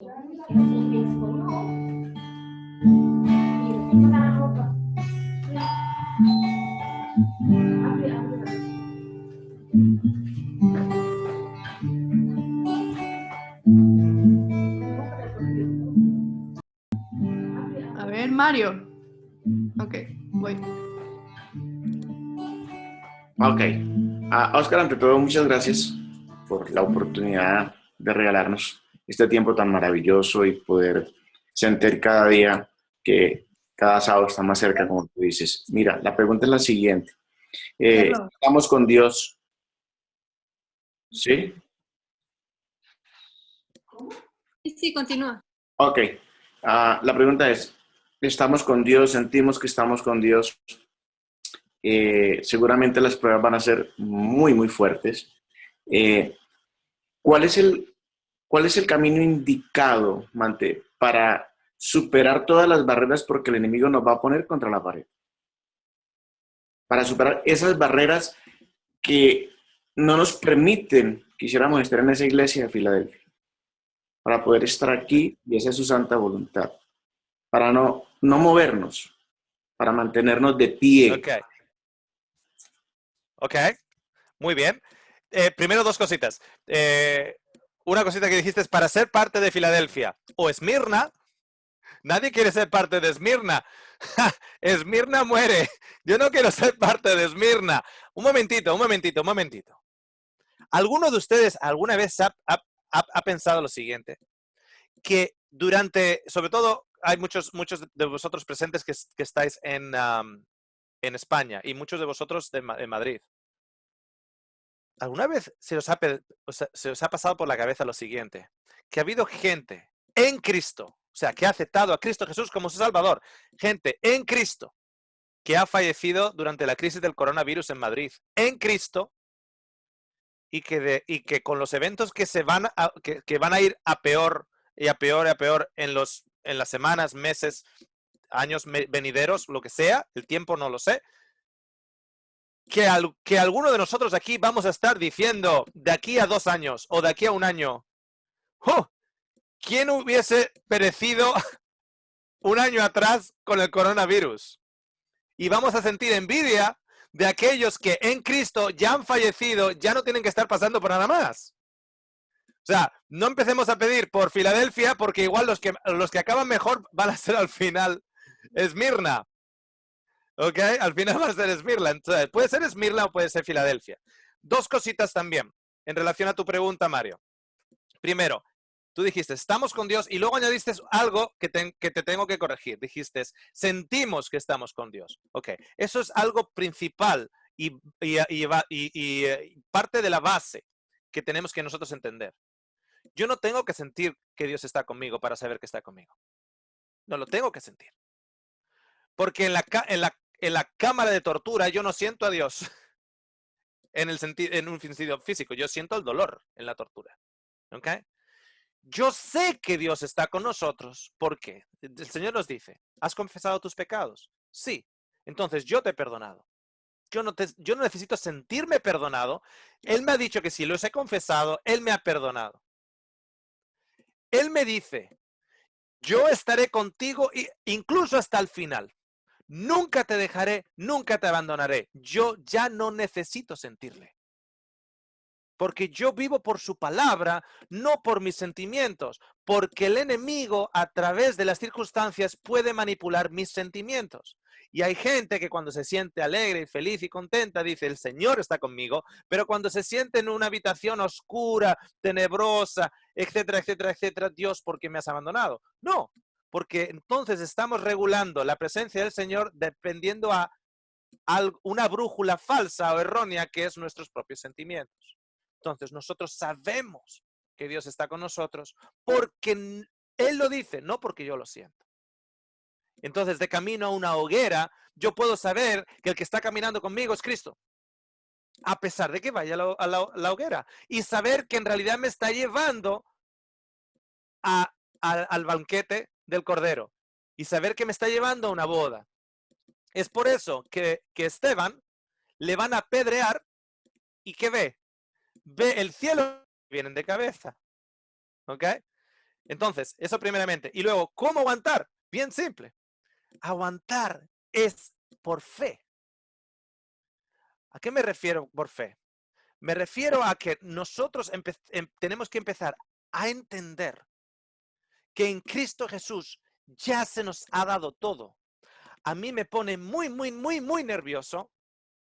A ver, Mario. Ok, voy. Ok. Oscar, ante todo, muchas gracias por la oportunidad de regalarnos este tiempo tan maravilloso y poder sentir cada día que cada sábado está más cerca, como tú dices. Mira, la pregunta es la siguiente. Carlos. ¿Estamos con Dios? ¿Sí? Sí, continúa. Ok. La pregunta es, ¿estamos con Dios? ¿Sentimos que estamos con Dios? Seguramente las pruebas van a ser muy, muy fuertes. Eh, ¿cuál es cuál es el camino indicado, Mante, para superar todas las barreras porque el enemigo nos va a poner contra la pared? Para superar esas barreras que no nos permiten, quisiéramos estar en esa iglesia de Filadelfia, para poder estar aquí y esa es su santa voluntad, para no movernos, para mantenernos de pie. Ok. Ok. Muy bien. Primero dos cositas. Una cosita que dijiste es para ser parte de Filadelfia o Esmirna. Nadie quiere ser parte de Esmirna. Esmirna muere. Yo no quiero ser parte de Esmirna. Un momentito. ¿Alguno de ustedes alguna vez ha pensado lo siguiente? Que durante, sobre todo, hay muchos de vosotros presentes que estáis en España y muchos de vosotros en Madrid. ¿Alguna vez se os ha pasado por la cabeza lo siguiente? Que ha habido gente en Cristo, o sea, que ha aceptado a Cristo Jesús como su Salvador, gente en Cristo que ha fallecido durante la crisis del coronavirus en Madrid, en Cristo, y que con los eventos que van a ir a peor y a peor y a peor en las semanas, meses, años venideros, lo que sea, el tiempo no lo sé, que alguno de nosotros aquí vamos a estar diciendo de aquí a 2 años o de aquí a 1 año, ¡oh! ¿Quién hubiese perecido 1 año atrás con el coronavirus? Y vamos a sentir envidia de aquellos que en Cristo ya han fallecido, ya no tienen que estar pasando por nada más. O sea, no empecemos a pedir por Filadelfia porque igual los que acaban mejor van a ser al final Esmirna. ¿Ok? Al final va a ser Esmirna. Entonces, puede ser Esmirna o puede ser Filadelfia. Dos cositas también en relación a tu pregunta, Mario. Primero, tú dijiste, estamos con Dios y luego añadiste algo que te tengo que corregir. Dijiste, sentimos que estamos con Dios. Ok, eso es algo principal y parte de la base que tenemos que nosotros entender. Yo no tengo que sentir que Dios está conmigo para saber que está conmigo. No lo tengo que sentir. Porque en la cámara de tortura yo no siento a Dios en un sentido físico. Yo siento el dolor en la tortura. ¿Ok? Yo sé que Dios está con nosotros. ¿Por qué? El Señor nos dice, ¿has confesado tus pecados? Sí. Entonces yo te he perdonado. Yo no necesito sentirme perdonado. Él me ha dicho que si los he confesado, Él me ha perdonado. Él me dice, yo estaré contigo incluso hasta el final. Nunca te dejaré, nunca te abandonaré. Yo ya no necesito sentirle. Porque yo vivo por su palabra, no por mis sentimientos. Porque el enemigo, a través de las circunstancias, puede manipular mis sentimientos. Y hay gente que cuando se siente alegre y feliz y contenta, dice, el Señor está conmigo. Pero cuando se siente en una habitación oscura, tenebrosa, etcétera, etcétera, etcétera, Dios, ¿por qué me has abandonado? No, porque entonces estamos regulando la presencia del Señor dependiendo a una brújula falsa o errónea que es nuestros propios sentimientos. Entonces nosotros sabemos que Dios está con nosotros porque Él lo dice, no porque yo lo siento. Entonces, de camino a una hoguera, yo puedo saber que el que está caminando conmigo es Cristo, a pesar de que vaya a la hoguera. Y saber que en realidad me está llevando al banquete del Cordero. Y saber que me está llevando a una boda. Es por eso que Esteban le van a apedrear y ¿qué ve? Ve el cielo, vienen de cabeza. ¿Ok? Entonces, eso primeramente. Y luego, ¿cómo aguantar? Bien simple. Aguantar es por fe. ¿A qué me refiero por fe? Me refiero a que nosotros tenemos que empezar a entender que en Cristo Jesús ya se nos ha dado todo. A mí me pone muy, muy, muy, muy nervioso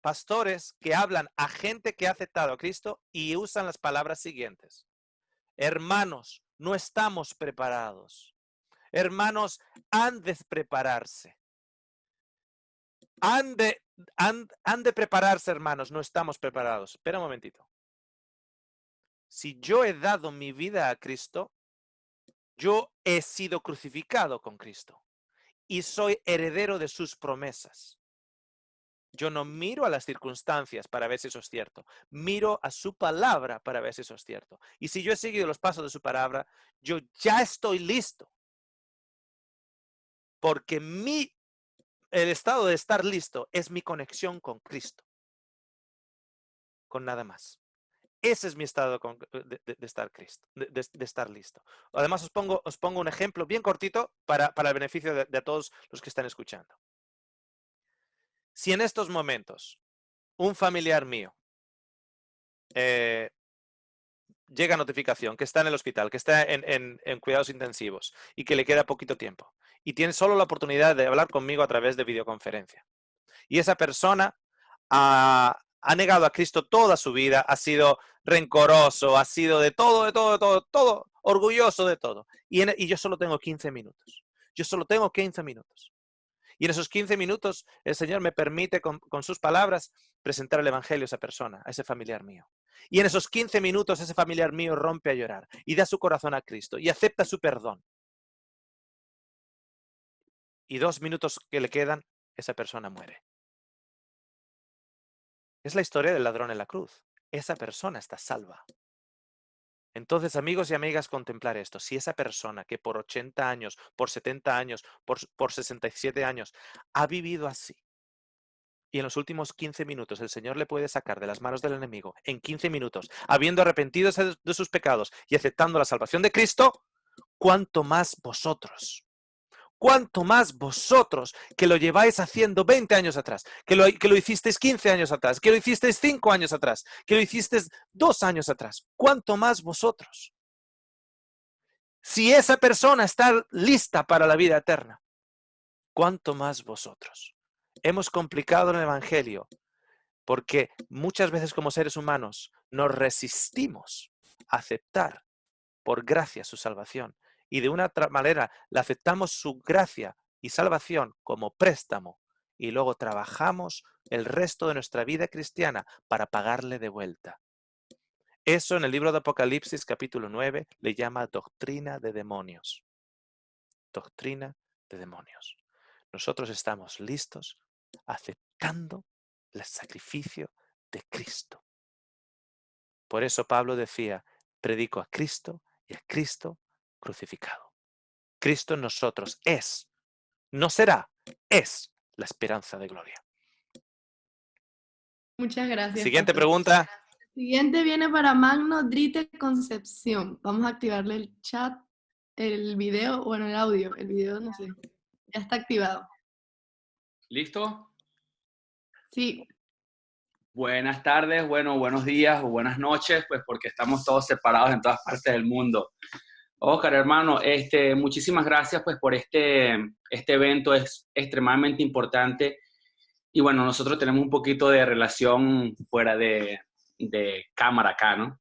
pastores que hablan a gente que ha aceptado a Cristo y usan las palabras siguientes. Hermanos, no estamos preparados. Hermanos, han de prepararse. Han de prepararse, hermanos, no estamos preparados. Espera un momentito. Si yo he dado mi vida a Cristo, yo he sido crucificado con Cristo y soy heredero de sus promesas. Yo no miro a las circunstancias para ver si eso es cierto. Miro a su palabra para ver si eso es cierto. Y si yo he seguido los pasos de su palabra, yo ya estoy listo. Porque el estado de estar listo es mi conexión con Cristo. Con nada más. Ese es mi estado de estar listo. Además, os pongo un ejemplo bien cortito para el beneficio de todos los que están escuchando. Si en estos momentos un familiar mío llega notificación que está en el hospital, que está en cuidados intensivos y que le queda poquito tiempo y tiene solo la oportunidad de hablar conmigo a través de videoconferencia, y esa persona ha negado a Cristo toda su vida, ha sido rencoroso, ha sido de todo, orgulloso de todo. Y yo solo tengo 15 minutos. Yo solo tengo 15 minutos. Y en esos 15 minutos el Señor me permite con sus palabras presentar el Evangelio a esa persona, a ese familiar mío. Y en esos 15 minutos ese familiar mío rompe a llorar y da su corazón a Cristo y acepta su perdón. Y 2 minutos que le quedan, esa persona muere. Es la historia del ladrón en la cruz. Esa persona está salva. Entonces, amigos y amigas, contemplar esto. Si esa persona que por 80 años, por 70 años, por 67 años, ha vivido así, y en los últimos 15 minutos el Señor le puede sacar de las manos del enemigo, en 15 minutos, habiendo arrepentido de sus pecados y aceptando la salvación de Cristo, ¿cuánto más vosotros? ¿Cuánto más vosotros que lo lleváis haciendo 20 años atrás, que lo hicisteis 15 años atrás, que lo hicisteis 5 años atrás, que lo hicisteis 2 años atrás? ¿Cuánto más vosotros? Si esa persona está lista para la vida eterna, ¿cuánto más vosotros? Hemos complicado el Evangelio porque muchas veces como seres humanos nos resistimos a aceptar por gracia su salvación. Y de una manera la aceptamos su gracia y salvación como préstamo y luego trabajamos el resto de nuestra vida cristiana para pagarle de vuelta. Eso en el libro de Apocalipsis capítulo 9 le llama doctrina de demonios. Doctrina de demonios. Nosotros estamos listos aceptando el sacrificio de Cristo. Por eso Pablo decía, predico a Cristo y a Cristo crucificado. Cristo en nosotros es, no será, es la esperanza de gloria. Muchas gracias. Siguiente pastor. pregunta. Siguiente viene para Magno Drite Concepción. Vamos a activarle el chat, el video, bueno, el audio. El video no sé. Ya está activado. ¿Listo? Sí. Buenas tardes, bueno, buenos días o buenas noches, pues porque estamos todos separados en todas partes del mundo. Óscar, hermano, muchísimas gracias pues por este evento, es extremadamente importante. Y bueno, nosotros tenemos un poquito de relación fuera de cámara acá, ¿no?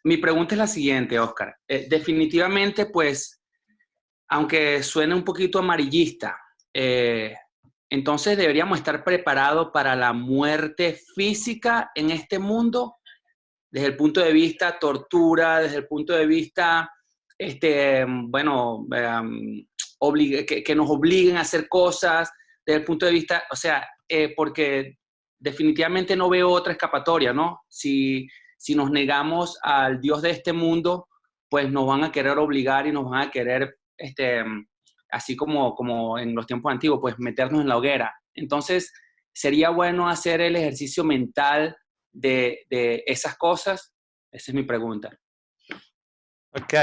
Mi pregunta es la siguiente, Óscar. Definitivamente, pues, aunque suene un poquito amarillista, entonces deberíamos estar preparados para la muerte física en este mundo, desde el punto de vista tortura, desde el punto de vista, que nos obliguen a hacer cosas, desde el punto de vista, o sea, porque definitivamente no veo otra escapatoria, ¿no? Si nos negamos al Dios de este mundo, pues nos van a querer obligar y nos van a querer, así como en los tiempos antiguos, pues meternos en la hoguera. Entonces, sería bueno hacer el ejercicio mental de esas cosas. Esa es mi pregunta. Ok.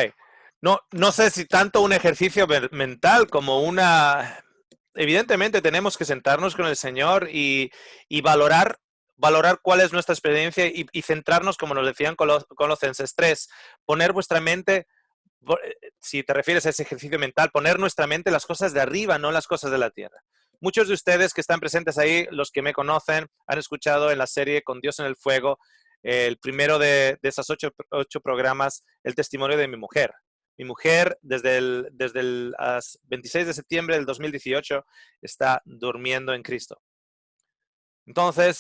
no sé si tanto un ejercicio mental como una... Evidentemente tenemos que sentarnos con el Señor y valorar cuál es nuestra experiencia y centrarnos, como nos decían Colosenses 3, poner vuestra mente, si te refieres a ese ejercicio mental, poner nuestra mente en las cosas de arriba, no en las cosas de la tierra. Muchos de ustedes que están presentes ahí, los que me conocen, han escuchado en la serie Con Dios en el Fuego, el primero de esos 8 programas, el testimonio de mi mujer. Mi mujer, desde el 26 de septiembre del 2018, está durmiendo en Cristo. Entonces,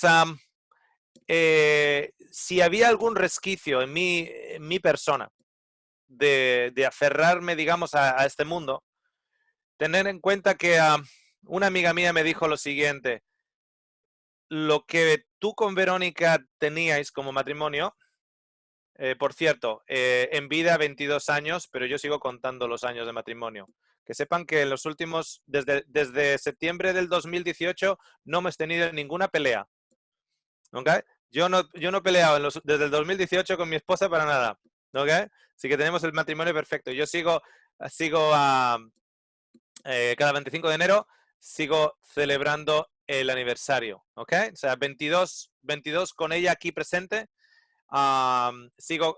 si había algún resquicio en mi persona de aferrarme, digamos, a este mundo, tener en cuenta que una amiga mía me dijo lo siguiente: lo que tú con Verónica teníais como matrimonio, por cierto, en vida 22 años, pero yo sigo contando los años de matrimonio. Que sepan que en los últimos, desde septiembre del 2018, no hemos tenido ninguna pelea. ¿Okay? Yo no he peleado desde el 2018 con mi esposa para nada. ¿Okay? Así que tenemos el matrimonio perfecto. Yo sigo cada 25 de enero, sigo celebrando el aniversario. ¿Ok? O sea, 22 con ella aquí presente. Sigo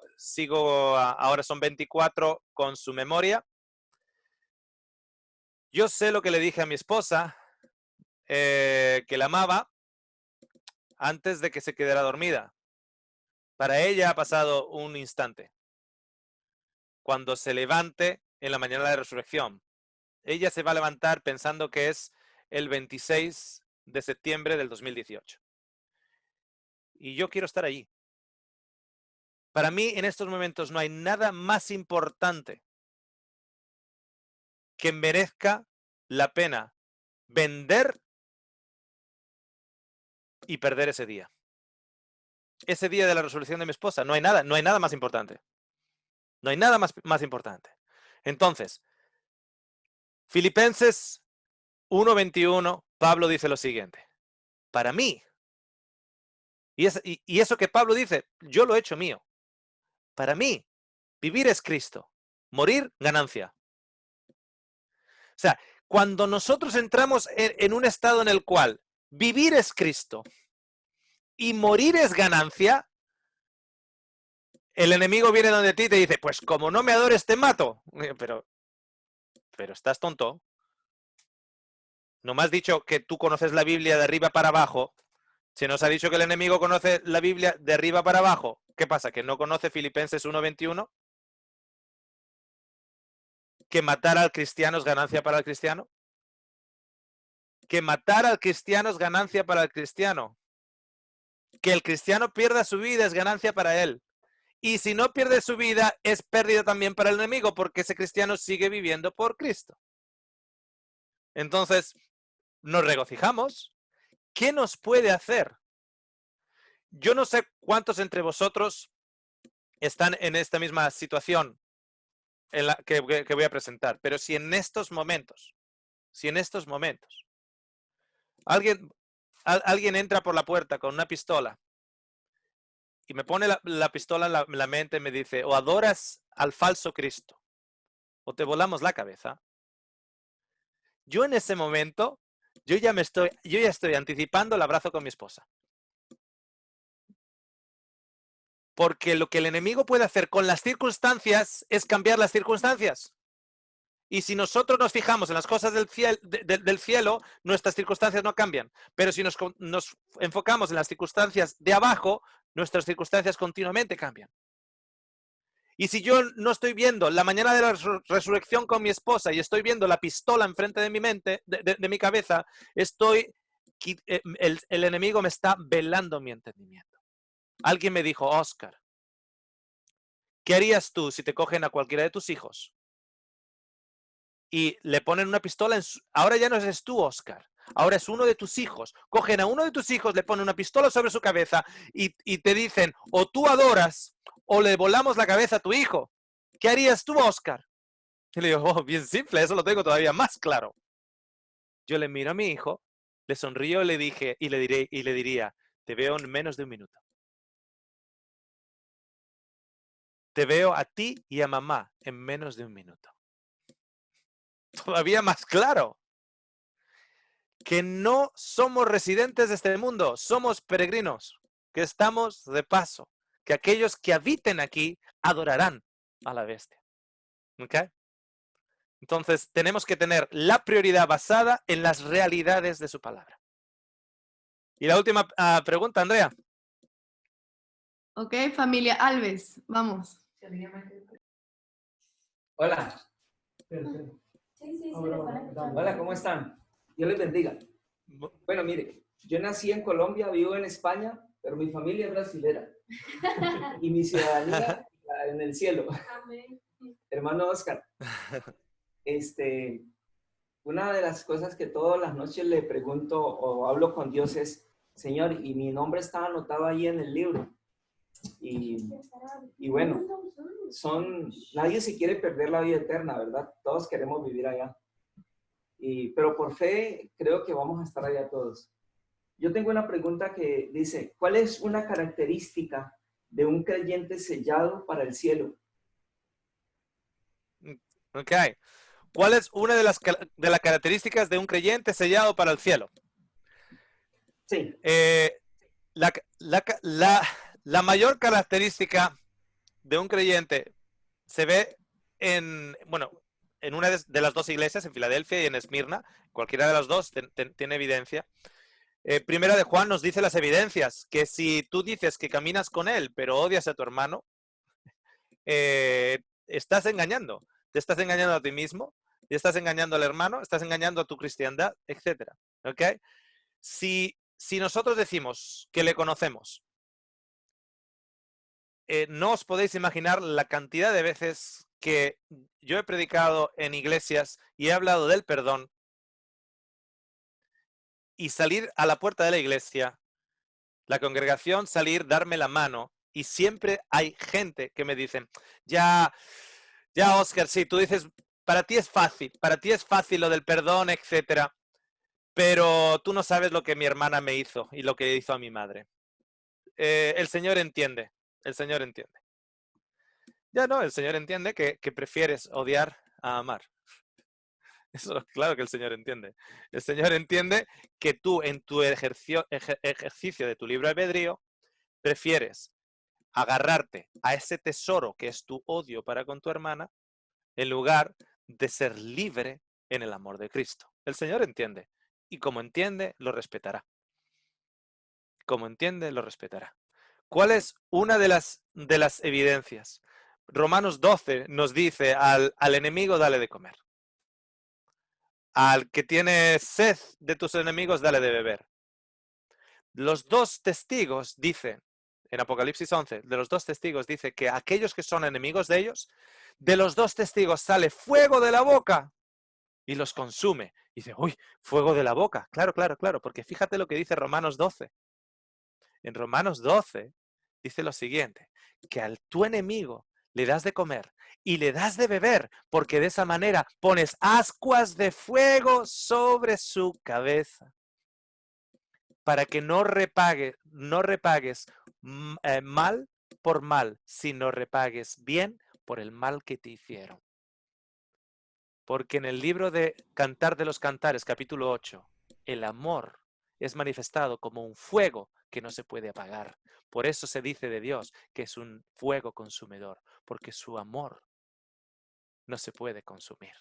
ahora son 24 con su memoria. Yo sé lo que le dije a mi esposa, que la amaba antes de que se quedara dormida. Para ella ha pasado un instante. Cuando se levante en la mañana de la resurrección, ella se va a levantar pensando que es el 26 de septiembre del 2018. Y yo quiero estar allí. Para mí, en estos momentos, no hay nada más importante que merezca la pena vender y perder ese día. Ese día de la resolución de mi esposa, no hay nada más importante. No hay nada más importante. Entonces, Filipenses 1:21, Pablo dice lo siguiente: para mí, y eso que Pablo dice, yo lo he hecho mío. Para mí, vivir es Cristo, morir, ganancia. O sea, cuando nosotros entramos en un estado en el cual vivir es Cristo y morir es ganancia, el enemigo viene donde ti y te dice, pues como no me adores te mato. Pero estás tonto. No me has dicho que tú conoces la Biblia de arriba para abajo. Se nos ha dicho que el enemigo conoce la Biblia de arriba para abajo. ¿Qué pasa? ¿Que no conoce Filipenses 1:21? ¿Que matar al cristiano es ganancia para el cristiano? ¿Que matar al cristiano es ganancia para el cristiano? Que el cristiano pierda su vida es ganancia para él. Y si no pierde su vida, es pérdida también para el enemigo, porque ese cristiano sigue viviendo por Cristo. Entonces, nos regocijamos. ¿Qué nos puede hacer? Yo no sé cuántos entre vosotros están en esta misma situación en la que voy a presentar, pero si en estos momentos, alguien entra por la puerta con una pistola y me pone la pistola en la mente y me dice, o adoras al falso Cristo, o te volamos la cabeza. Yo en ese momento, yo ya estoy anticipando el abrazo con mi esposa. Porque lo que el enemigo puede hacer con las circunstancias es cambiar las circunstancias. Y si nosotros nos fijamos en las cosas del cielo, nuestras circunstancias no cambian. Pero si nos enfocamos en las circunstancias de abajo, nuestras circunstancias continuamente cambian. Y si yo no estoy viendo la mañana de la resurrección con mi esposa y estoy viendo la pistola enfrente de mi mente, de mi cabeza, el enemigo me está velando mi entendimiento. Alguien me dijo, Oscar, ¿qué harías tú si te cogen a cualquiera de tus hijos y le ponen una pistola ahora ya no eres tú, Oscar, ahora es uno de tus hijos? Cogen a uno de tus hijos, le ponen una pistola sobre su cabeza y te dicen, o tú adoras o le volamos la cabeza a tu hijo. ¿Qué harías tú, Oscar? Y le digo, oh, bien simple, eso lo tengo todavía más claro. Yo le miro a mi hijo, le sonrío y le diría, te veo en menos de un minuto. te veo a ti y a mamá en menos de un minuto. Todavía más claro. Que no somos residentes de este mundo, somos peregrinos, que estamos de paso, que aquellos que habiten aquí adorarán a la bestia. ¿Ok? Entonces, tenemos que tener la prioridad basada en las realidades de su palabra. Y la última pregunta, Andrea. Ok, familia Alves, vamos. Hola. Hola, ¿cómo están? Dios les bendiga. Bueno, mire, yo nací en Colombia, vivo en España, pero mi familia es brasilera. Y mi ciudadanía en el cielo. Hermano Oscar, una de las cosas que todas las noches le pregunto o hablo con Dios es, Señor, y mi nombre está anotado ahí en el libro. Y bueno, nadie se quiere perder la vida eterna, ¿verdad? Todos queremos vivir allá. Pero por fe creo que vamos a estar allá todos. Yo tengo una pregunta que dice, ¿cuál es una característica de un creyente sellado para el cielo? Ok. ¿Cuál es una de las características de un creyente sellado para el cielo? Sí. La mayor característica de un creyente se ve en una de las dos iglesias, en Filadelfia y en Esmirna. Cualquiera de las dos tiene evidencia. Primera de Juan nos dice las evidencias, que si tú dices que caminas con él, pero odias a tu hermano, estás engañando. Te estás engañando a ti mismo, te estás engañando al hermano, estás engañando a tu cristiandad, etc. ¿Ok? Si nosotros decimos que le conocemos, no os podéis imaginar la cantidad de veces que yo he predicado en iglesias y he hablado del perdón y salir a la puerta de la iglesia, la congregación salir, darme la mano y siempre hay gente que me dice, ya Oscar, sí, tú dices, para ti es fácil lo del perdón, etcétera, pero tú no sabes lo que mi hermana me hizo y lo que hizo a mi madre. El Señor entiende. Ya no, el Señor entiende que prefieres odiar a amar. Eso claro que el Señor entiende. El Señor entiende que tú en tu ejercicio de tu libre albedrío prefieres agarrarte a ese tesoro que es tu odio para con tu hermana en lugar de ser libre en el amor de Cristo. El Señor entiende. Y como entiende, lo respetará. Como entiende, lo respetará. ¿Cuál es una de las evidencias? Romanos 12 nos dice al enemigo dale de comer. Al que tiene sed de tus enemigos dale de beber. Los dos testigos dicen, en Apocalipsis 11, de los dos testigos dice que aquellos que son enemigos de ellos, de los dos testigos sale fuego de la boca y los consume. Y dice, uy, fuego de la boca. Claro, porque fíjate lo que dice Romanos 12. En Romanos 12 dice lo siguiente, que al tu enemigo le das de comer y le das de beber, porque de esa manera pones ascuas de fuego sobre su cabeza, para que no repagues mal por mal, sino repagues bien por el mal que te hicieron. Porque en el libro de Cantar de los Cantares, capítulo 8, el amor es manifestado como un fuego que no se puede apagar. Por eso se dice de Dios que es un fuego consumidor, porque su amor no se puede consumir.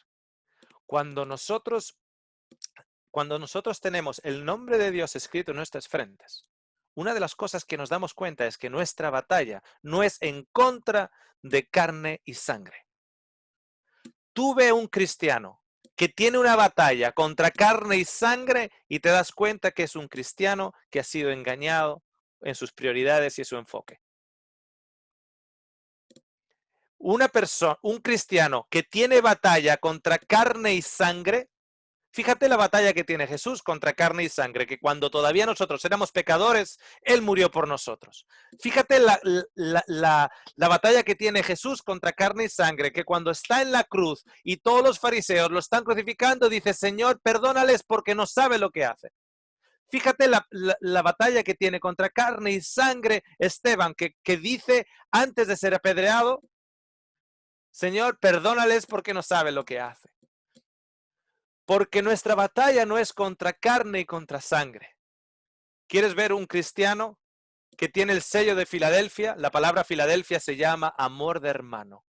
Cuando nosotros tenemos el nombre de Dios escrito en nuestras frentes, una de las cosas que nos damos cuenta es que nuestra batalla no es en contra de carne y sangre. Tú ve un cristiano que tiene una batalla contra carne y sangre y te das cuenta que es un cristiano que ha sido engañado en sus prioridades y en su enfoque. Un cristiano que tiene batalla contra carne y sangre, fíjate la batalla que tiene Jesús contra carne y sangre, que cuando todavía nosotros éramos pecadores, Él murió por nosotros. Fíjate la batalla que tiene Jesús contra carne y sangre, que cuando está en la cruz y todos los fariseos lo están crucificando, dice, Señor, perdónales porque no sabe lo que hace. Fíjate la batalla que tiene contra carne y sangre Esteban, que dice antes de ser apedreado, Señor, perdónales porque no saben lo que hacen. Porque nuestra batalla no es contra carne y contra sangre. ¿Quieres ver un cristiano que tiene el sello de Filadelfia? La palabra Filadelfia se llama amor de hermano.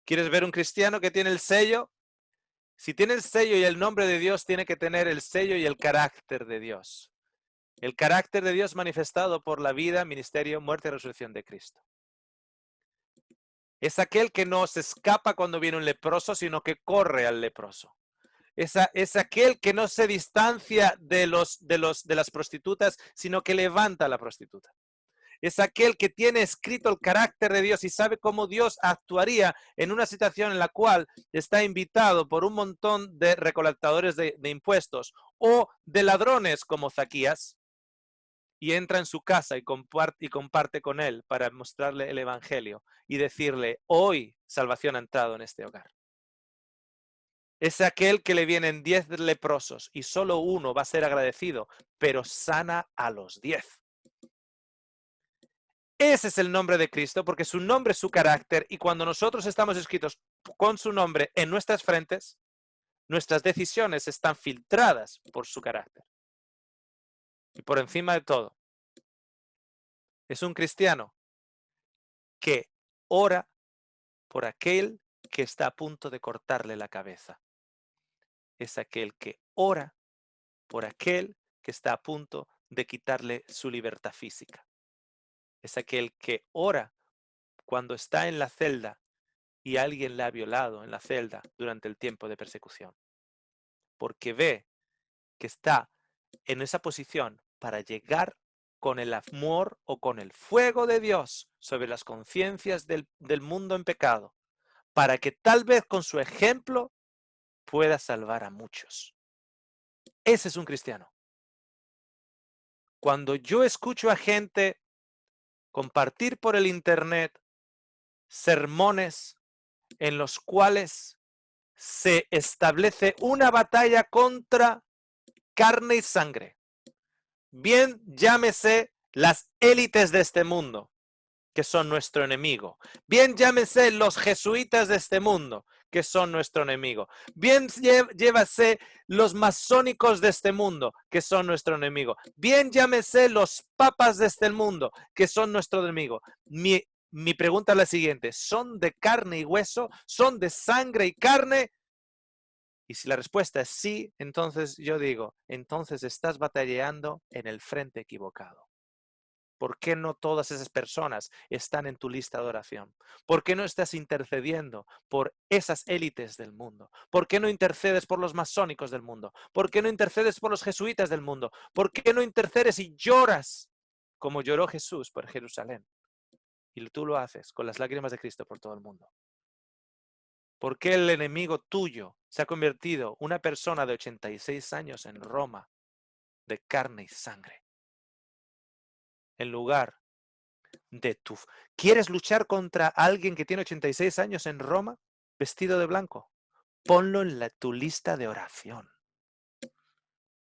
¿Quieres ver un cristiano que tiene el sello? Si tiene el sello y el nombre de Dios, tiene que tener el sello y el carácter de Dios. El carácter de Dios manifestado por la vida, ministerio, muerte y resurrección de Cristo. Es aquel que no se escapa cuando viene un leproso, sino que corre al leproso. Es aquel que no se distancia de las prostitutas, sino que levanta a la prostituta. Es aquel que tiene escrito el carácter de Dios y sabe cómo Dios actuaría en una situación en la cual está invitado por un montón de recolectadores de impuestos o de ladrones como Zaquías, y entra en su casa y comparte con él para mostrarle el evangelio y decirle: hoy salvación ha entrado en este hogar. Es aquel que le vienen 10 leprosos y solo uno va a ser agradecido, pero sana a los 10. Ese es el nombre de Cristo, porque su nombre es su carácter, y cuando nosotros estamos escritos con su nombre en nuestras frentes, nuestras decisiones están filtradas por su carácter. Y por encima de todo, es un cristiano que ora por aquel que está a punto de cortarle la cabeza. Es aquel que ora por aquel que está a punto de quitarle su libertad física. Es aquel que ora cuando está en la celda y alguien le ha violado en la celda durante el tiempo de persecución. Porque ve que está en esa posición para llegar con el amor o con el fuego de Dios sobre las conciencias del mundo en pecado, para que tal vez con su ejemplo pueda salvar a muchos. Ese es un cristiano. Cuando yo escucho a gente compartir por el internet sermones en los cuales se establece una batalla contra carne y sangre, bien llámese las élites de este mundo, que son nuestro enemigo, bien llámese los jesuitas de este mundo, que son nuestro enemigo, bien llévase los masónicos de este mundo, que son nuestro enemigo, bien llámese los papas de este mundo, que son nuestro enemigo. Mi pregunta es la siguiente: ¿son de carne y hueso? ¿Son de sangre y carne? Y si la respuesta es sí, entonces yo digo, entonces estás batallando en el frente equivocado. ¿Por qué no todas esas personas están en tu lista de oración? ¿Por qué no estás intercediendo por esas élites del mundo? ¿Por qué no intercedes por los masónicos del mundo? ¿Por qué no intercedes por los jesuitas del mundo? ¿Por qué no intercedes y lloras como lloró Jesús por Jerusalén? Y tú lo haces con las lágrimas de Cristo por todo el mundo. ¿Por qué el enemigo tuyo se ha convertido una persona de 86 años en Roma, de carne y sangre? En lugar de tu... ¿Quieres luchar contra alguien que tiene 86 años en Roma, vestido de blanco? Ponlo en tu lista de oración.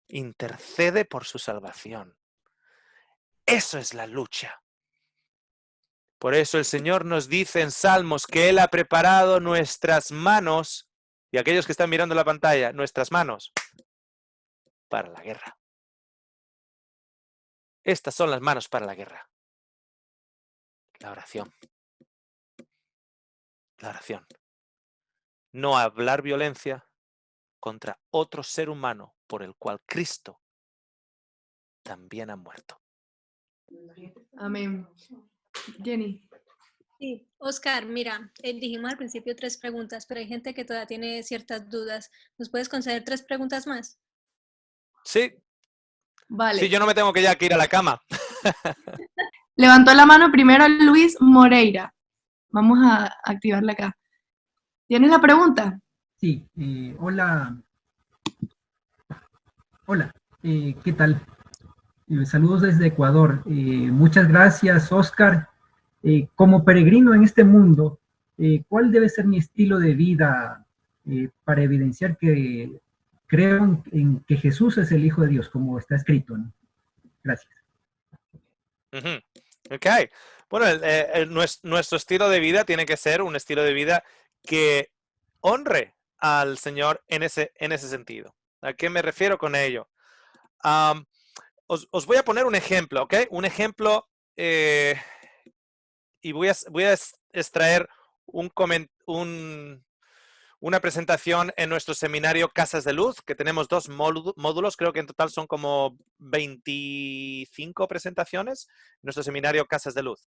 Intercede por su salvación. Eso es la lucha. Por eso el Señor nos dice en Salmos que Él ha preparado nuestras manos, y aquellos que están mirando la pantalla, nuestras manos, para la guerra. Estas son las manos para la guerra. La oración. La oración. No hablar violencia contra otro ser humano por el cual Cristo también ha muerto. Amén. Jenny. Sí, Oscar, mira, dijimos al principio 3 preguntas, pero hay gente que todavía tiene ciertas dudas. ¿Nos puedes conceder 3 preguntas más? Sí. Vale. Sí, yo no me tengo que ir a la cama. Levantó la mano primero Luis Moreira. Vamos a activarla acá. ¿Tienes la pregunta? Sí, hola. Hola, ¿qué tal? Saludos desde Ecuador. Muchas gracias, Oscar. Como peregrino en este mundo, ¿cuál debe ser mi estilo de vida para evidenciar que creo en que Jesús es el Hijo de Dios, como está escrito, ¿no? Gracias. Ok, Bueno, nuestro estilo de vida tiene que ser un estilo de vida que honre al Señor en ese sentido. ¿A qué me refiero con ello? Os voy a poner un ejemplo, ¿ok? Un ejemplo y voy a extraer una presentación en nuestro seminario Casas de Luz, que tenemos 2 módulos, creo que en total son como 25 presentaciones, nuestro seminario Casas de Luz.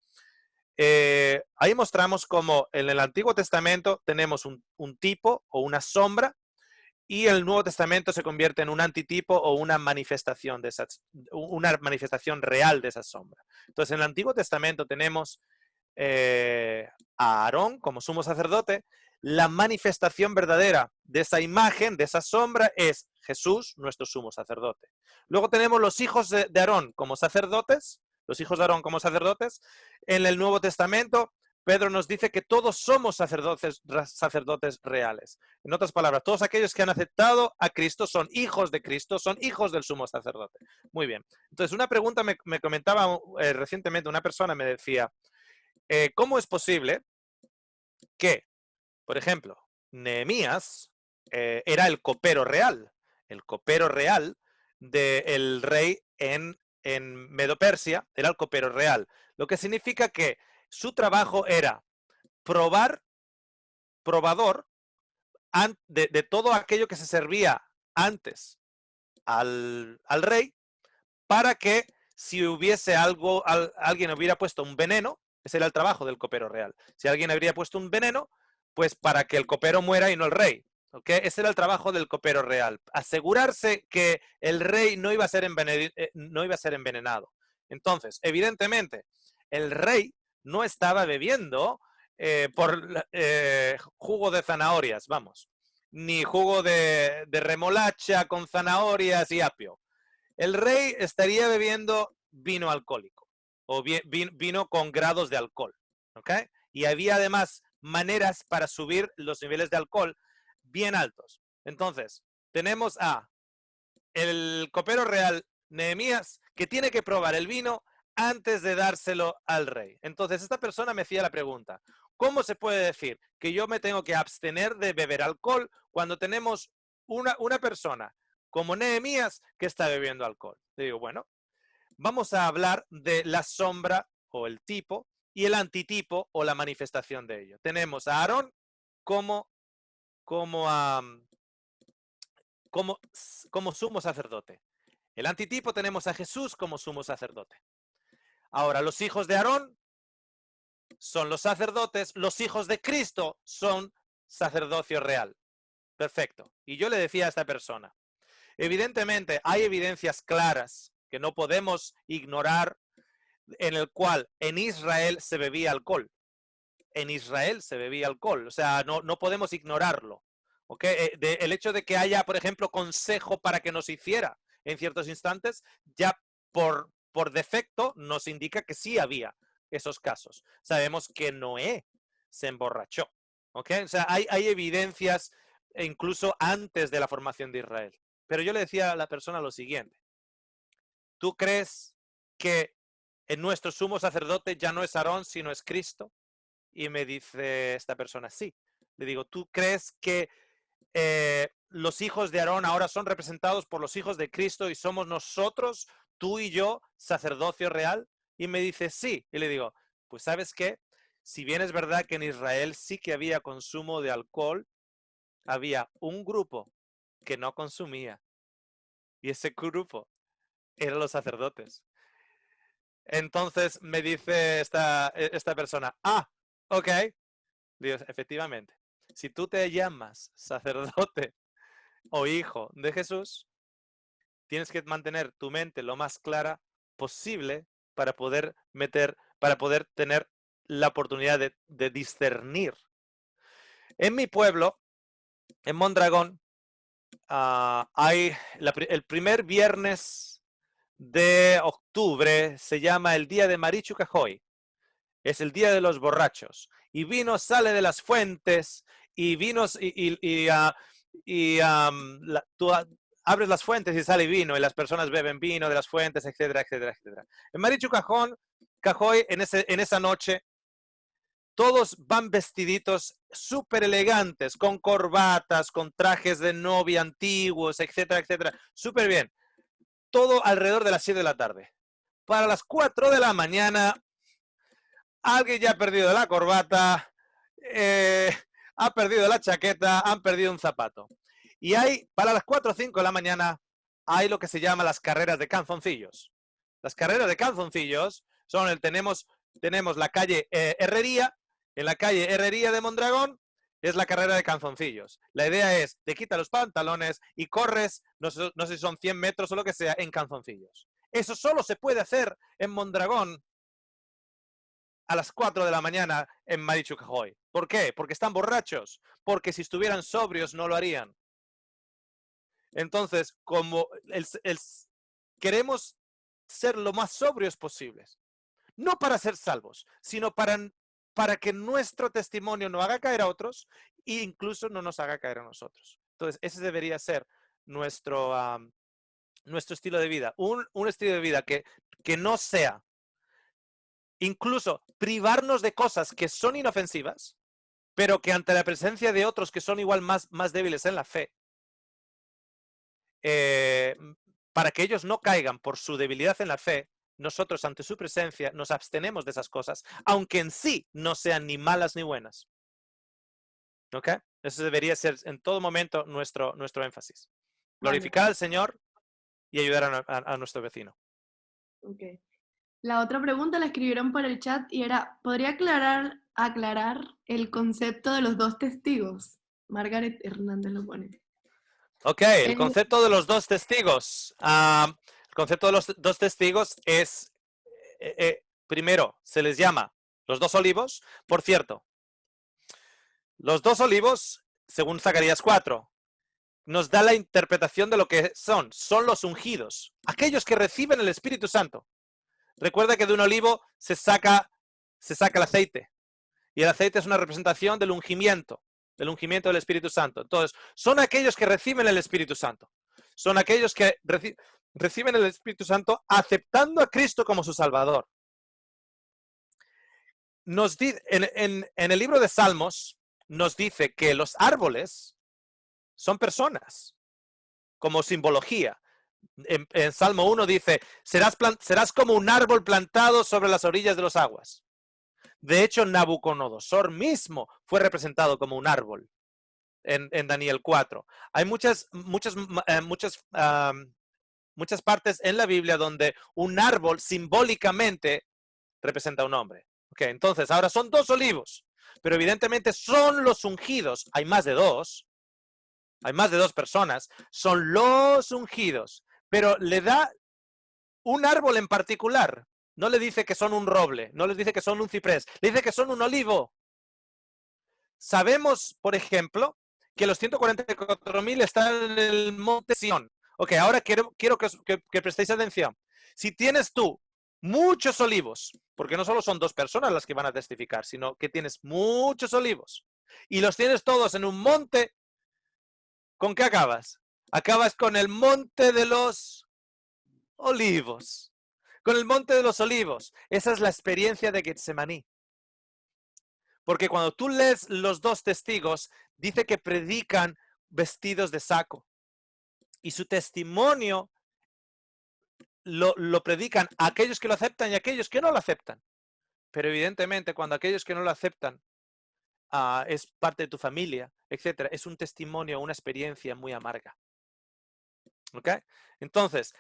Ahí mostramos cómo en el Antiguo Testamento tenemos un tipo o una sombra, y el Nuevo Testamento se convierte en un antitipo o una manifestación real de esa sombra. Entonces, en el Antiguo Testamento tenemos a Aarón como sumo sacerdote. La manifestación verdadera de esa imagen, de esa sombra, es Jesús, nuestro sumo sacerdote. Luego tenemos los hijos de Aarón como sacerdotes, los hijos de Aarón como sacerdotes. En el Nuevo Testamento, Pedro nos dice que todos somos sacerdotes reales. En otras palabras, todos aquellos que han aceptado a Cristo son hijos de Cristo, son hijos del sumo sacerdote. Muy bien. Entonces, una pregunta me comentaba recientemente, una persona me decía, ¿cómo es posible que, por ejemplo, Nehemías era el copero real del rey en Medo-Persia, era el copero real, lo que significa que su trabajo era probador de todo aquello que se servía antes al rey, para que si hubiese alguien hubiera puesto un veneno, ese era el trabajo del copero real. Si alguien habría puesto un veneno, pues para que el copero muera y no el rey. ¿Okay? Ese era el trabajo del copero real. Asegurarse que el rey no iba a ser envenenado. Entonces, evidentemente, el rey no estaba bebiendo jugo de zanahorias, vamos, ni jugo de remolacha con zanahorias y apio. El rey estaría bebiendo vino alcohólico o vino con grados de alcohol, ¿ok? Y había además maneras para subir los niveles de alcohol bien altos. Entonces, tenemos a el copero real Nehemías, que tiene que probar el vino antes de dárselo al rey. Entonces, esta persona me hacía la pregunta, ¿cómo se puede decir que yo me tengo que abstener de beber alcohol cuando tenemos una persona como Nehemías que está bebiendo alcohol? Le digo, bueno, vamos a hablar de la sombra o el tipo y el antitipo o la manifestación de ello. Tenemos a Aarón como sumo sacerdote. El antitipo tenemos a Jesús como sumo sacerdote. Ahora, los hijos de Aarón son los sacerdotes, los hijos de Cristo son sacerdocio real. Perfecto. Y yo le decía a esta persona, evidentemente hay evidencias claras que no podemos ignorar en el cual en Israel se bebía alcohol. En Israel se bebía alcohol, o sea, no podemos ignorarlo. ¿Okay? El hecho de que haya, por ejemplo, consejo para que nos hiciera en ciertos instantes, ya por defecto nos indica que sí había esos casos. Sabemos que Noé se emborrachó. ¿Okay? O sea, hay evidencias incluso antes de la formación de Israel. Pero yo le decía a la persona lo siguiente. ¿Tú crees que en nuestro sumo sacerdote ya no es Aarón, sino es Cristo? Y me dice esta persona, sí. Le digo, ¿tú crees que los hijos de Aarón ahora son representados por los hijos de Cristo y somos nosotros, tú y yo, sacerdocio real? Y me dice, sí. Y le digo, pues ¿sabes qué? Si bien es verdad que en Israel sí que había consumo de alcohol, había un grupo que no consumía. Y ese grupo eran los sacerdotes. Entonces me dice esta persona, ok. Digo, efectivamente, si tú te llamas sacerdote o hijo de Jesús, tienes que mantener tu mente lo más clara posible para poder tener la oportunidad de discernir. En mi pueblo, en Mondragón, hay el primer viernes de octubre, se llama el día de Marichu Cajoy. Es el día de los borrachos. Y vino sale de las fuentes, y vinos, tú abres las fuentes y sale vino, y las personas beben vino de las fuentes, etcétera, etcétera, etcétera. En Marichu Cajón Cajoy en esa noche, todos van vestiditos súper elegantes, con corbatas, con trajes de novia antiguos, etcétera, etcétera. Súper bien. Todo alrededor de las 7 de la tarde. Para las 4 de la mañana, alguien ya ha perdido la corbata, ha perdido la chaqueta, han perdido un zapato. Y para las 4 o 5 de la mañana, hay lo que se llama las carreras de calzoncillos. Las carreras de calzoncillos son tenemos la calle Herrería. En la calle Herrería de Mondragón es la carrera de calzoncillos. La idea es, te quitas los pantalones y corres, no sé si son 100 metros o lo que sea, en calzoncillos. Eso solo se puede hacer en Mondragón a las 4 de la mañana en Marichu Cajoy. ¿Por qué? Porque están borrachos. Porque si estuvieran sobrios no lo harían. Entonces, como queremos ser lo más sobrios posibles. No para ser salvos, sino para que nuestro testimonio no haga caer a otros e incluso no nos haga caer a nosotros. Entonces, ese debería ser nuestro estilo de vida. Un estilo de vida que no sea incluso privarnos de cosas que son inofensivas, pero que ante la presencia de otros que son igual más débiles en la fe, para que ellos no caigan por su debilidad en la fe, nosotros ante su presencia nos abstenemos de esas cosas, aunque en sí no sean ni malas ni buenas. ¿Ok? Eso debería ser en todo momento nuestro énfasis. Glorificar al Señor y ayudar a nuestro vecino. Ok. La otra pregunta la escribieron por el chat y era, ¿podría aclarar el concepto de los dos testigos? Margaret Hernández lo pone. Ok, el concepto de los dos testigos. El concepto de los dos testigos es, primero, se les llama los dos olivos. Por cierto, los dos olivos, según Zacarías 4, nos da la interpretación de lo que son. Son los ungidos, aquellos que reciben el Espíritu Santo. Recuerda que de un olivo se saca el aceite. Y el aceite es una representación del ungimiento del Espíritu Santo. Entonces, son aquellos que reciben el Espíritu Santo. Son aquellos que reciben el Espíritu Santo aceptando a Cristo como su Salvador. En el libro de Salmos nos dice que los árboles son personas, como simbología. En Salmo 1 dice, serás como un árbol plantado sobre las orillas de las aguas. De hecho, Nabucodonosor mismo fue representado como un árbol en Daniel 4. Hay muchas partes en la Biblia donde un árbol simbólicamente representa a un hombre. Okay, entonces, ahora son dos olivos, pero evidentemente son los ungidos. Hay más de dos personas. Son los ungidos, pero le da un árbol en particular. No le dice que son un roble, no les dice que son un ciprés, le dice que son un olivo. Sabemos, por ejemplo, que los 144.000 están en el monte Sión. Ok, ahora quiero que prestéis atención. Si tienes tú muchos olivos, porque no solo son dos personas las que van a testificar, sino que tienes muchos olivos, y los tienes todos en un monte, ¿con qué acabas? Acabas con el monte de los olivos. Con el monte de los olivos. Esa es la experiencia de Getsemaní. Porque cuando tú lees los dos testigos, dice que predican vestidos de saco. Y su testimonio lo predican a aquellos que lo aceptan y a aquellos que no lo aceptan. Pero evidentemente, cuando aquellos que no lo aceptan es parte de tu familia, etc., es un testimonio, una experiencia muy amarga. ¿Ok? Entonces,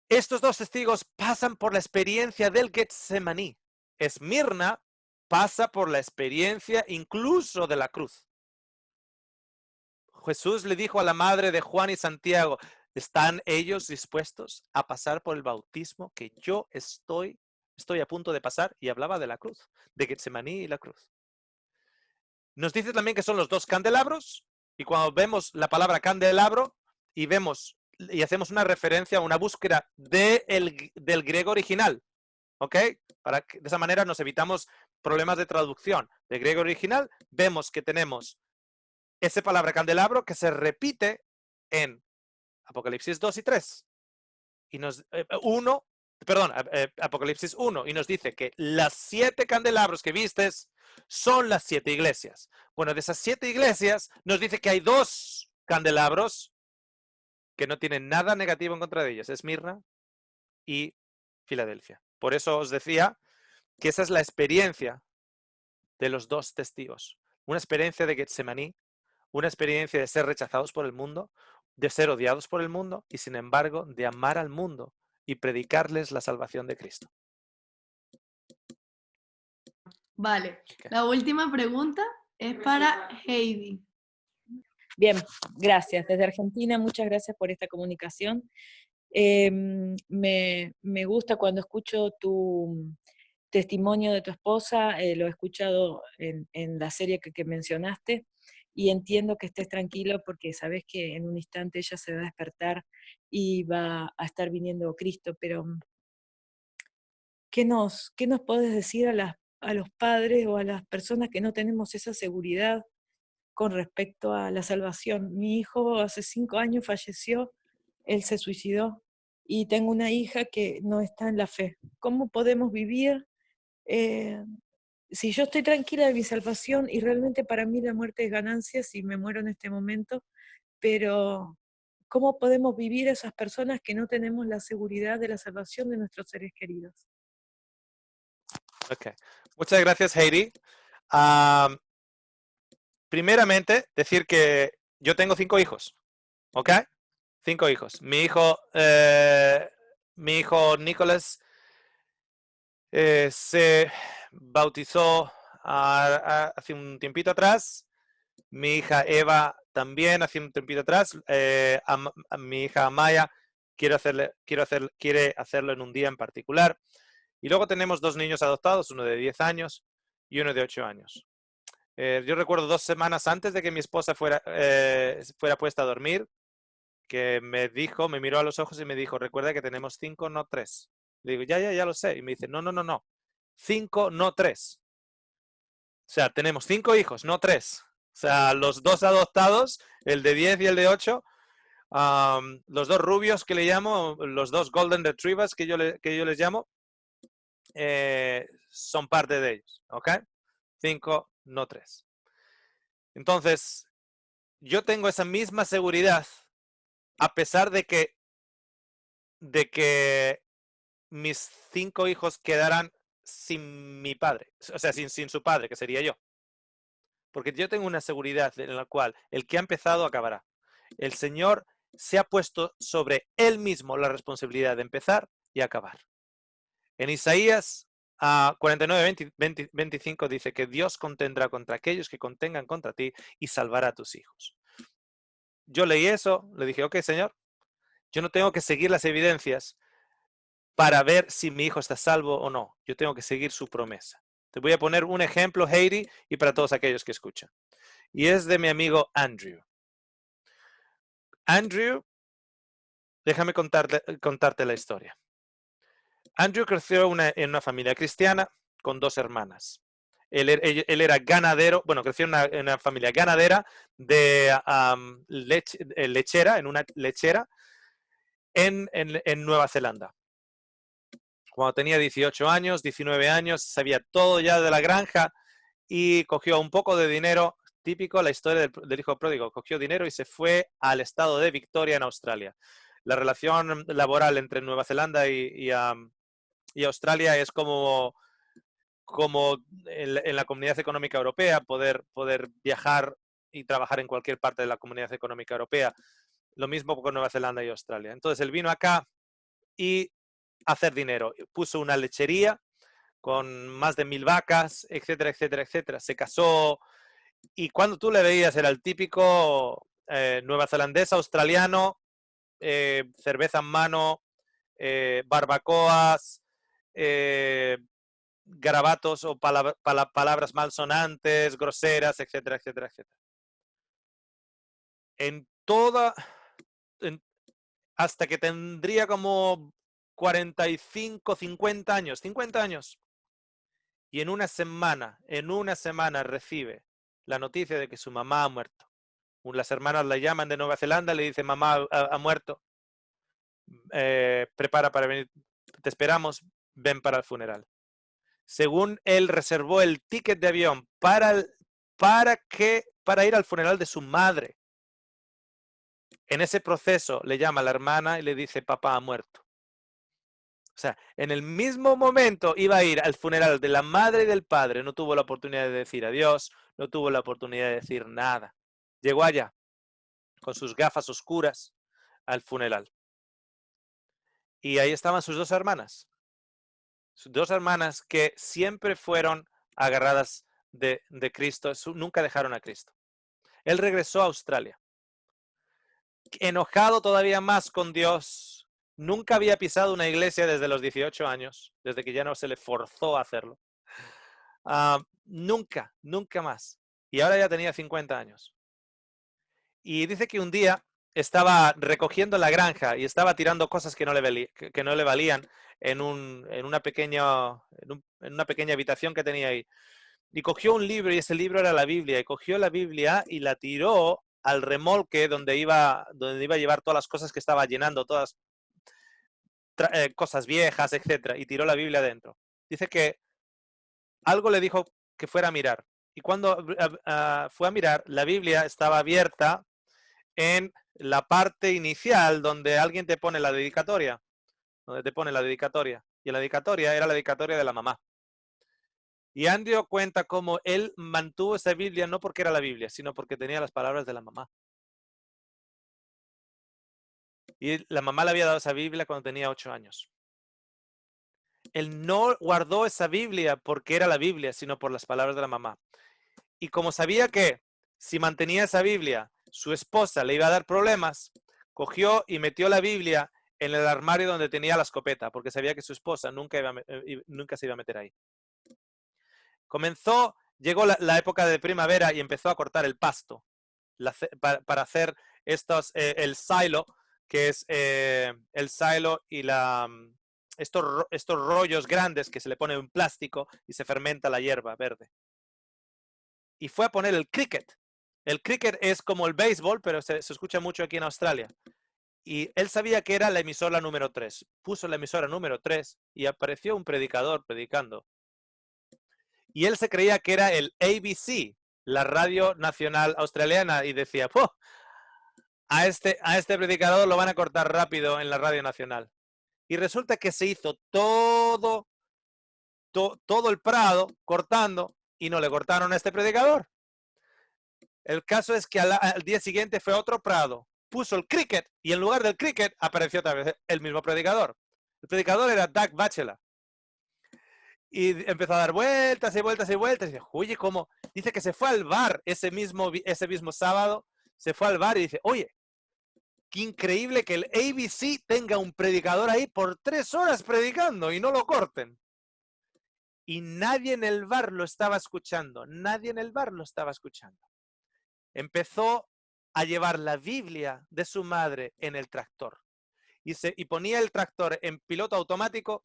estos dos testigos pasan por la experiencia del Getsemaní. Esmirna pasa por la experiencia incluso de la cruz. Jesús le dijo a la madre de Juan y Santiago, ¿están ellos dispuestos a pasar por el bautismo que yo estoy a punto de pasar? Y hablaba de la cruz, de Getsemaní y la cruz. Nos dice también que son los dos candelabros, y cuando vemos la palabra candelabro y hacemos una referencia, una búsqueda del griego original, ¿ok? De esa manera nos evitamos problemas de traducción. Del griego original vemos que tenemos esa palabra candelabro que se repite en Apocalipsis 2 y 3. Y uno perdón, Apocalipsis 1, y nos dice que las 7 candelabros que vistes son las 7 iglesias. Bueno, de esas 7 iglesias nos dice que hay 2 candelabros que no tienen nada negativo en contra de ellas. Esmirna y Filadelfia. Por eso os decía que esa es la experiencia de los 2 testigos. Una experiencia de Getsemaní, una experiencia de ser rechazados por el mundo, de ser odiados por el mundo y sin embargo de amar al mundo y predicarles la salvación de Cristo. Vale, Ok. la última pregunta es para Heidi. Bien, gracias. Desde Argentina, muchas gracias por esta comunicación. Me gusta cuando escucho tu testimonio de tu esposa, lo he escuchado en la serie que mencionaste, y entiendo que estés tranquilo porque sabes que en un instante ella se va a despertar y va a estar viniendo Cristo, pero qué nos podés decir a los padres o a las personas que no tenemos esa seguridad con respecto a la salvación? Mi hijo hace 5 años falleció, él se suicidó, y tengo una hija que no está en la fe. ¿Cómo podemos vivir si yo estoy tranquila de mi salvación y realmente para mí la muerte es ganancia si me muero en este momento? Pero ¿cómo podemos vivir esas personas que no tenemos la seguridad de la salvación de nuestros seres queridos? Ok. Muchas gracias, Heidi. Primeramente, decir que yo tengo 5 hijos. ¿Ok? 5 hijos. Mi hijo Nicolás se bautizó hace un tiempito atrás. Mi hija Eva también hace un tiempito atrás. Mi hija Amaya quiere hacerlo en un día en particular. Y luego tenemos 2 niños adoptados, uno de 10 años y uno de 8 años. Yo recuerdo 2 semanas antes de que mi esposa fuera puesta a dormir, que me miró a los ojos y me dijo, recuerda que tenemos 5, no 3. Le digo, ya lo sé. Y me dice, no. 5, no 3. O sea, tenemos 5 hijos, no 3. O sea, los 2 adoptados, el de 10 y el de 8, los 2 rubios que le llamo, los 2 Golden Retrievers que yo les llamo, son parte de ellos, ¿ok? 5, no 3. Entonces, yo tengo esa misma seguridad a pesar de que mis 5 hijos quedarán sin mi padre, o sea, sin su padre, que sería yo. Porque yo tengo una seguridad en la cual el que ha empezado acabará. El Señor se ha puesto sobre él mismo la responsabilidad de empezar y acabar. En Isaías 49, 25 dice que Dios contendrá contra aquellos que contengan contra ti y salvará a tus hijos. Yo leí eso, le dije, ok, Señor, yo no tengo que seguir las evidencias para ver si mi hijo está salvo o no. Yo tengo que seguir su promesa. Te voy a poner un ejemplo, Heidi, y para todos aquellos que escuchan. Y es de mi amigo Andrew. Andrew, déjame contarte la historia. Andrew creció en una familia cristiana con 2 hermanas. Él era ganadero, bueno, creció en una familia ganadera de lechera, en una lechera en Nueva Zelanda. Cuando tenía 18 años, 19 años, sabía todo ya de la granja y cogió un poco de dinero, típico la historia del hijo pródigo, cogió dinero y se fue al estado de Victoria en Australia. La relación laboral entre Nueva Zelanda y Australia es como en la Comunidad Económica Europea, poder viajar y trabajar en cualquier parte de la Comunidad Económica Europea. Lo mismo con Nueva Zelanda y Australia. Entonces él vino acá y hacer dinero. Puso una lechería con más de 1000 vacas, etcétera, etcétera, etcétera. Se casó y cuando tú le veías era el típico neozelandés australiano, cerveza en mano, barbacoas, garabatos o palabras malsonantes, groseras, etcétera, etcétera, etcétera. Hasta que tendría como 45, 50 años. Y en una semana recibe la noticia de que su mamá ha muerto. Las hermanas la llaman de Nueva Zelanda, le dicen, mamá ha muerto. Prepara para venir, te esperamos, ven para el funeral. Según él reservó el ticket de avión para ir al funeral de su madre. En ese proceso le llama a la hermana y le dice, papá ha muerto. O sea, en el mismo momento iba a ir al funeral de la madre y del padre, no tuvo la oportunidad de decir adiós, no tuvo la oportunidad de decir nada. Llegó allá, con sus gafas oscuras, al funeral. Y ahí estaban sus dos hermanas. Sus dos hermanas que siempre fueron agarradas de Cristo, nunca dejaron a Cristo. Él regresó a Australia. Enojado todavía más con Dios. Nunca había pisado una iglesia desde los 18 años, desde que ya no se le forzó a hacerlo. Nunca más. Y ahora ya tenía 50 años. Y dice que un día estaba recogiendo la granja y estaba tirando cosas que no le valían en una pequeña habitación que tenía ahí. Y cogió un libro y ese libro era la Biblia. Y cogió la Biblia y la tiró al remolque donde iba a llevar todas las cosas que estaba llenando, todas cosas viejas, etc. Y tiró la Biblia dentro. Dice que algo le dijo que fuera a mirar. Y cuando fue a mirar, la Biblia estaba abierta en la parte inicial donde alguien te pone la dedicatoria. Donde te pone la dedicatoria. Y la dedicatoria era la dedicatoria de la mamá. Y Andrew cuenta cómo él mantuvo esa Biblia no porque era la Biblia, sino porque tenía las palabras de la mamá. Y la mamá le había dado esa Biblia cuando tenía 8 años. Él no guardó esa Biblia porque era la Biblia, sino por las palabras de la mamá. Y como sabía que si mantenía esa Biblia, su esposa le iba a dar problemas, cogió y metió la Biblia en el armario donde tenía la escopeta, porque sabía que su esposa nunca se iba a meter ahí. Llegó la época de primavera y empezó a cortar el pasto para hacer el silo, que es el silo y estos rollos grandes que se le pone un plástico y se fermenta la hierba verde. Y fue a poner el cricket. El cricket es como el béisbol, pero se escucha mucho aquí en Australia. Y él sabía que era la emisora número 3. Puso la emisora número 3 y apareció un predicador predicando. Y él se creía que era el ABC, la radio nacional australiana, y decía, ¡oh! A este predicador lo van a cortar rápido en la radio nacional. Y resulta que se hizo todo el prado cortando y no le cortaron a este predicador. El caso es que al día siguiente fue otro prado, puso el cricket y en lugar del cricket apareció otra vez el mismo predicador. El predicador era Doug Batchelor. Y empezó a dar vueltas y vueltas y vueltas. Y dice, oye, ¿cómo? Dice que se fue al bar ese mismo sábado, se fue al bar y dice, oye, qué increíble que el ABC tenga un predicador ahí por 3 horas predicando y no lo corten. Y nadie en el bar lo estaba escuchando. Nadie en el bar lo estaba escuchando. Empezó a llevar la Biblia de su madre en el tractor. Y ponía el tractor en piloto automático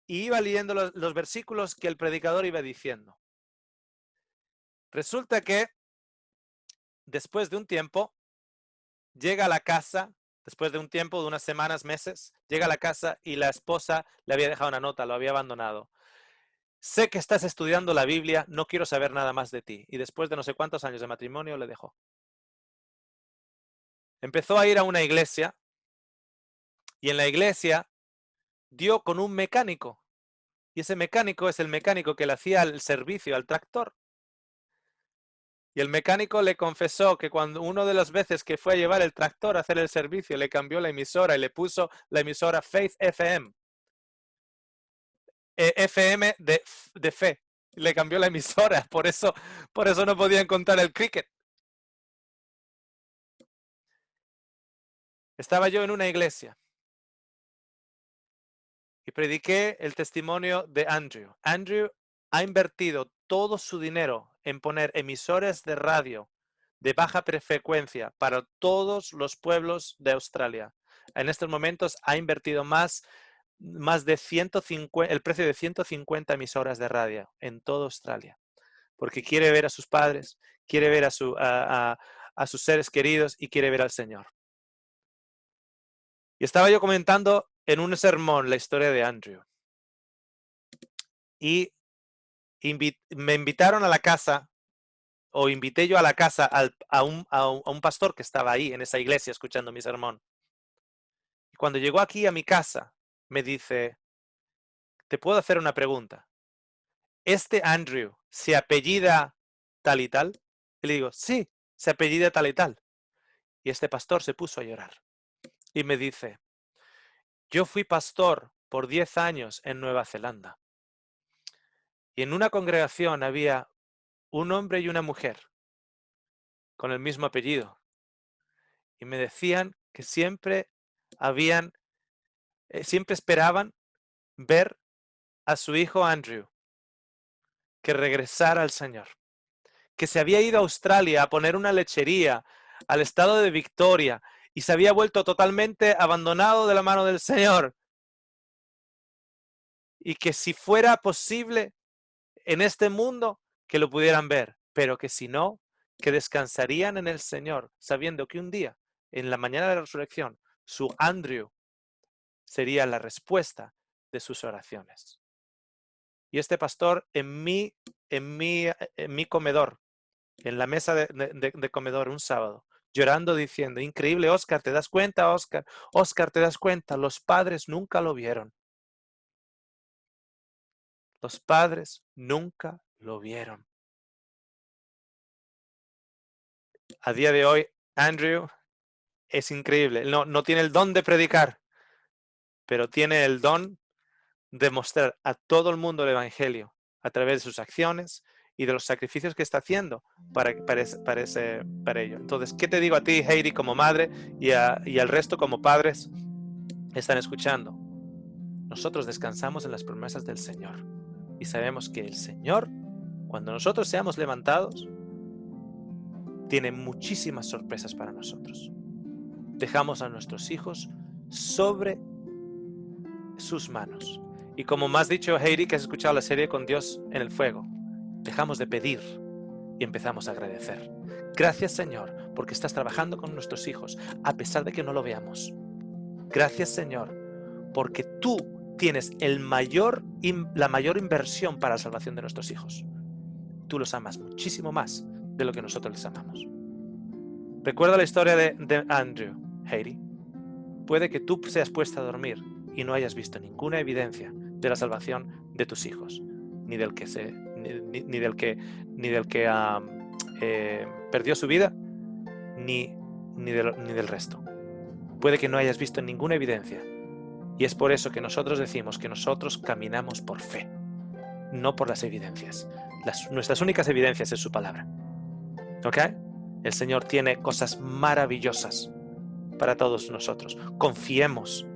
y iba leyendo los versículos que el predicador iba diciendo. Resulta que después de un tiempo, llega a la casa, después de un tiempo, de unas semanas, meses, llega a la casa y la esposa le había dejado una nota, lo había abandonado. Sé que estás estudiando la Biblia, no quiero saber nada más de ti. Y después de no sé cuántos años de matrimonio le dejó. Empezó a ir a una iglesia y en la iglesia dio con un mecánico. Y ese mecánico es el mecánico que le hacía el servicio al tractor. Y el mecánico le confesó que cuando una de las veces que fue a llevar el tractor a hacer el servicio, le cambió la emisora y le puso la emisora Faith FM. FM de fe. Le cambió la emisora, por eso no podían contar el cricket. Estaba yo en una iglesia y prediqué el testimonio de Andrew. Andrew ha invertido todo su dinero en poner emisores de radio de baja frecuencia para todos los pueblos de Australia. En estos momentos ha invertido más de 150, el precio de 150 emisoras de radio en toda Australia, porque quiere ver a sus padres, quiere ver a sus seres queridos y quiere ver al Señor. Y estaba yo comentando en un sermón la historia de Andrew. Y me invitaron a la casa, o invité yo a la casa a un pastor que estaba ahí en esa iglesia escuchando mi sermón. Y cuando llegó aquí a mi casa, me dice, ¿te puedo hacer una pregunta? ¿Este Andrew se apellida tal y tal? Y le digo, sí, se apellida tal y tal. Y este pastor se puso a llorar. Y me dice, yo fui pastor por 10 años en Nueva Zelanda. Y en una congregación había un hombre y una mujer con el mismo apellido. Y me decían que siempre esperaban ver a su hijo Andrew que regresara al Señor. Que se había ido a Australia a poner una lechería al estado de Victoria y se había vuelto totalmente abandonado de la mano del Señor. Y que si fuera posible en este mundo, que lo pudieran ver, pero que si no, que descansarían en el Señor, sabiendo que un día, en la mañana de la resurrección, su Andrew sería la respuesta de sus oraciones. Y este pastor en mi comedor, en la mesa de comedor un sábado, llorando diciendo, increíble, Oscar, ¿te das cuenta, Oscar? Oscar, ¿te das cuenta? Los padres nunca lo vieron. Los padres nunca lo vieron. A día de hoy, Andrew es increíble. No tiene el don de predicar, pero tiene el don de mostrar a todo el mundo el Evangelio a través de sus acciones y de los sacrificios que está haciendo para ello. Entonces, ¿qué te digo a ti, Heidi, como madre, y al resto como padres que están escuchando? Nosotros descansamos en las promesas del Señor y sabemos que el Señor, cuando nosotros seamos levantados, tiene muchísimas sorpresas para nosotros. Dejamos a nuestros hijos sobre sus manos. Y como me has dicho, Heidi, que has escuchado la serie Con Dios en el Fuego, dejamos de pedir y empezamos a agradecer. Gracias, Señor, porque estás trabajando con nuestros hijos, a pesar de que no lo veamos. Gracias, Señor, porque tú tienes la mayor inversión para la salvación de nuestros hijos. Tú los amas muchísimo más de lo que nosotros les amamos. Recuerda la historia de Andrew, Heidi. Puede que tú seas puesta a dormir y no hayas visto ninguna evidencia de la salvación de tus hijos, ni del que perdió su vida, ni del resto. Puede que no hayas visto ninguna evidencia. Y es por eso que nosotros decimos que nosotros caminamos por fe, no por las evidencias. Nuestras únicas evidencias es su palabra. ¿Ok? El Señor tiene cosas maravillosas para todos nosotros. Confiemos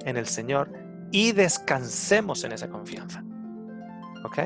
en el Señor y descansemos en esa confianza. ¿Ok?